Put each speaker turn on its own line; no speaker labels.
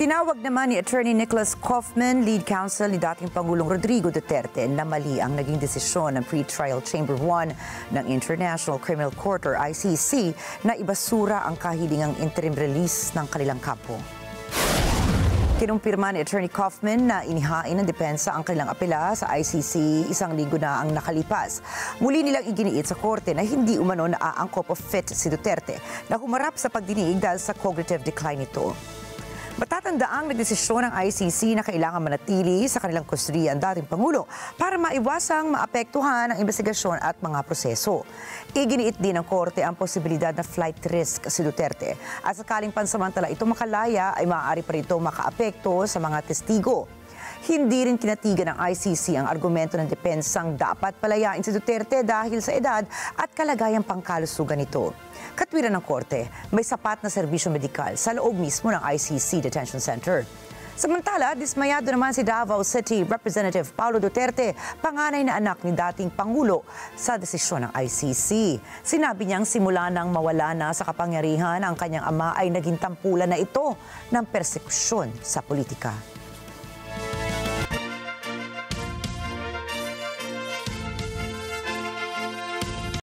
Tinawag naman ni Attorney Nicholas Kaufman, lead counsel ni dating Pangulong Rodrigo Duterte, na mali ang naging desisyon ng Pre-Trial Chamber 1 ng International Criminal Court or ICC na ibasura ang kahilingang interim release ng kanilang kampo. Kinumpirma ni Attorney Kaufman na inihain ng depensa ang kanilang apela sa ICC 1 linggo na ang nakalipas. Muli nilang iginiit sa korte na hindi umano naaangkop o fit si Duterte na humarap sa pagdinig dahil sa cognitive decline nito. Matatandaang nagdesisyon ng ICC na kailangan manatili sa kanilang kustodiya ang dating Pangulo para maiwasang maapektuhan ang investigasyon at mga proseso. Iginiit din ng korte ang posibilidad na flight risk si Duterte at sakaling pansamantala ito makalaya ay maaari pa rito makaapekto sa mga testigo. Hindi rin kinatigan ng ICC ang argumento ng depensang dapat palayain si Duterte dahil sa edad at kalagayang pangkalusugan nito. Katwiran ng korte, may sapat na serbisyo medikal sa loob mismo ng ICC Detention Center. Samantala, dismayado naman si Davao City Representative Paulo Duterte, panganay na anak ni dating Pangulo, sa desisyon ng ICC. Sinabi niyang simula nang mawala na sa kapangyarihan ang kanyang ama ay naging tampulan na ito ng persekusyon sa politika.